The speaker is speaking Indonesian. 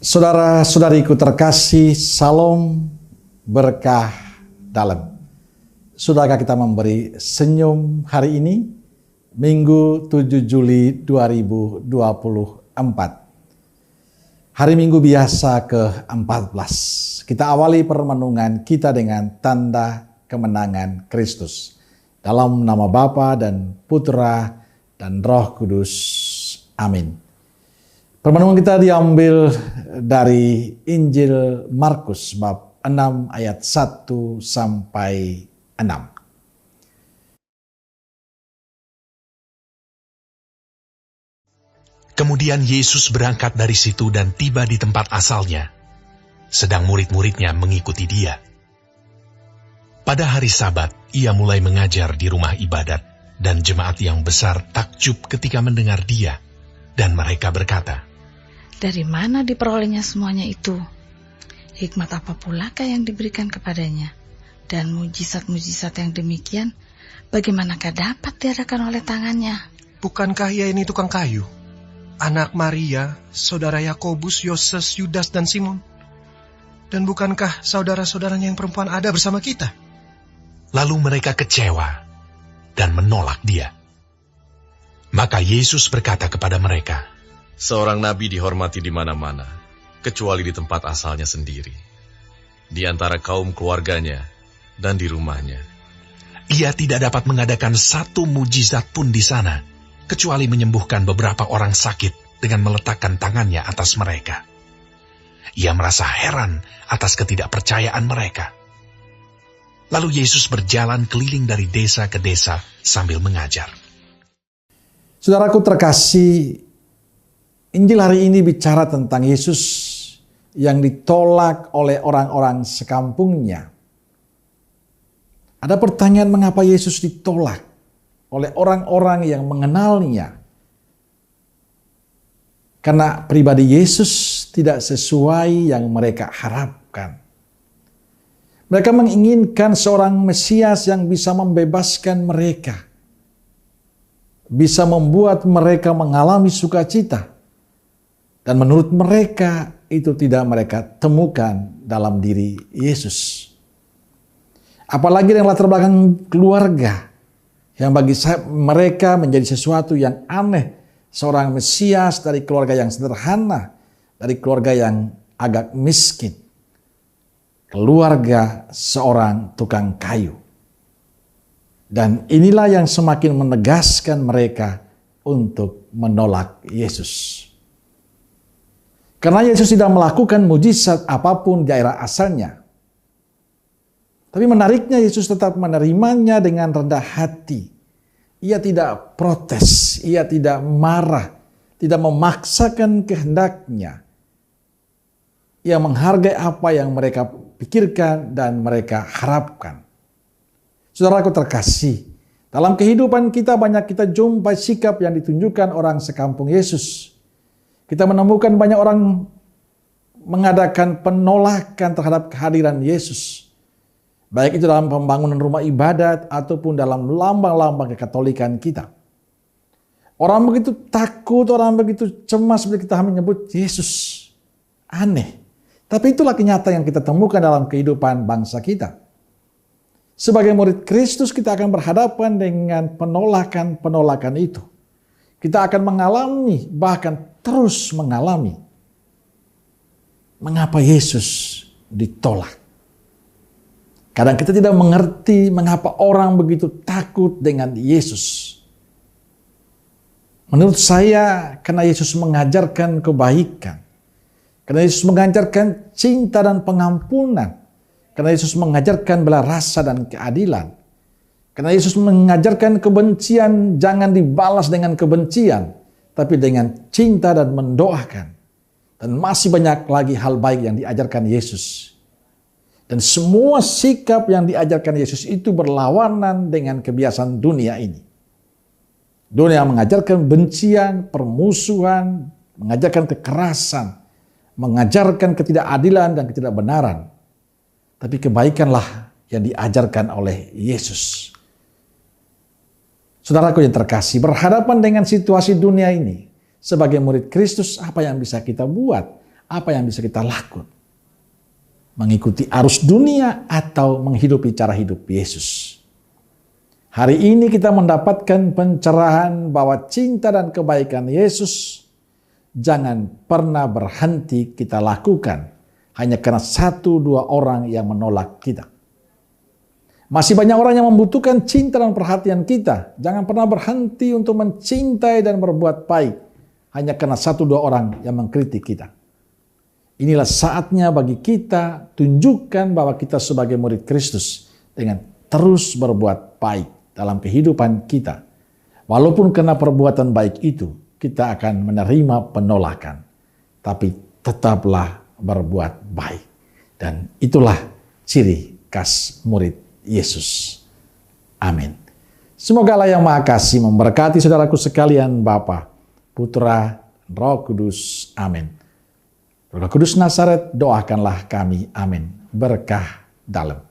Saudara-saudariku terkasih, salam berkah dalam. Sudahkah kita memberi senyum hari ini? Minggu 7 Juli 2024. Hari Minggu biasa ke-14. Kita awali permenungan kita dengan tanda kemenangan Kristus. Dalam nama Bapa dan Putra dan Roh Kudus. Amin. Permenungan kita diambil dari Injil Markus bab 6 ayat 1 sampai 6. Kemudian Yesus berangkat dari situ dan tiba di tempat asalnya, sedang murid-muridnya mengikuti dia. Pada hari Sabat, ia mulai mengajar di rumah ibadat, dan jemaat yang besar takjub ketika mendengar dia, dan mereka berkata, "Dari mana diperolehnya semuanya itu? Hikmat apa pulakah yang diberikan kepadanya? Dan mujizat-mujizat yang demikian, bagaimanakah dapat diadakan oleh tangannya? Bukankah ia ini tukang kayu? Anak Maria, saudara Yakobus, Yoses, Yudas, dan Simon? Dan bukankah saudara-saudaranya yang perempuan ada bersama kita?" Lalu mereka kecewa dan menolak dia. Maka Yesus berkata kepada mereka, "Seorang nabi dihormati di mana-mana, kecuali di tempat asalnya sendiri, di antara kaum keluarganya dan di rumahnya." Ia tidak dapat mengadakan satu mujizat pun di sana, kecuali menyembuhkan beberapa orang sakit dengan meletakkan tangannya atas mereka. Ia merasa heran atas ketidakpercayaan mereka. Lalu Yesus berjalan keliling dari desa ke desa sambil mengajar. Saudaraku terkasih, Injil hari ini bicara tentang Yesus yang ditolak oleh orang-orang sekampungnya. Ada pertanyaan mengapa Yesus ditolak oleh orang-orang yang mengenalnya. Karena pribadi Yesus tidak sesuai yang mereka harapkan. Mereka menginginkan seorang Mesias yang bisa membebaskan mereka. Bisa membuat mereka mengalami sukacita. Dan menurut mereka itu tidak mereka temukan dalam diri Yesus. Apalagi yang latar belakang keluarga. Yang bagi mereka menjadi sesuatu yang aneh. Seorang Mesias dari keluarga yang sederhana. Dari keluarga yang agak miskin. Keluarga seorang tukang kayu. Dan inilah yang semakin menegaskan mereka untuk menolak Yesus. Karena Yesus tidak melakukan mujizat apapun di daerah asalnya. Tapi menariknya Yesus tetap menerimanya dengan rendah hati. Ia tidak protes, ia tidak marah, tidak memaksakan kehendaknya. Ia menghargai apa yang mereka pikirkan dan mereka harapkan. Saudaraku terkasih, dalam kehidupan kita banyak kita jumpai sikap yang ditunjukkan orang sekampung Yesus. Kita menemukan banyak orang mengadakan penolakan terhadap kehadiran Yesus. Baik itu dalam pembangunan rumah ibadat ataupun dalam lambang-lambang kekatolikan kita. Orang begitu takut, orang begitu cemas bila kita menyebut Yesus. Aneh. Tapi itulah kenyataan yang kita temukan dalam kehidupan bangsa kita. Sebagai murid Kristus kita akan berhadapan dengan penolakan-penolakan itu. Kita akan mengalami, bahkan terus mengalami. Mengapa Yesus ditolak? Kadang kita tidak mengerti mengapa orang begitu takut dengan Yesus. Menurut saya, karena Yesus mengajarkan kebaikan. Karena Yesus mengajarkan cinta dan pengampunan. Karena Yesus mengajarkan belas rasa dan keadilan. Karena Yesus mengajarkan kebencian jangan dibalas dengan kebencian. Tapi dengan cinta dan mendoakan. Dan masih banyak lagi hal baik yang diajarkan Yesus. Dan semua sikap yang diajarkan Yesus itu berlawanan dengan kebiasaan dunia ini. Dunia mengajarkan bencian, permusuhan, mengajarkan kekerasan, mengajarkan ketidakadilan dan ketidakbenaran. Tapi kebaikanlah yang diajarkan oleh Yesus. Saudaraku yang terkasih, berhadapan dengan situasi dunia ini, sebagai murid Kristus, apa yang bisa kita buat? Apa yang bisa kita lakukan? Mengikuti arus dunia atau menghidupi cara hidup Yesus? Hari ini kita mendapatkan pencerahan bahwa cinta dan kebaikan Yesus jangan pernah berhenti kita lakukan hanya karena 1-2 orang yang menolak kita. Masih banyak orang yang membutuhkan cinta dan perhatian kita. Jangan pernah berhenti untuk mencintai dan berbuat baik hanya karena 1-2 orang yang mengkritik kita. Inilah saatnya bagi kita tunjukkan bahwa kita sebagai murid Kristus dengan terus berbuat baik dalam kehidupan kita. Walaupun karena perbuatan baik itu kita akan menerima penolakan, tapi tetaplah berbuat baik. Dan itulah ciri khas murid Yesus. Amin. Semoga Allah yang Maha Kasih memberkati saudaraku sekalian, Bapa, Putra, Roh Kudus. Amin. Roh Kudus Nazaret, doakanlah kami. Amin. Berkah dalam.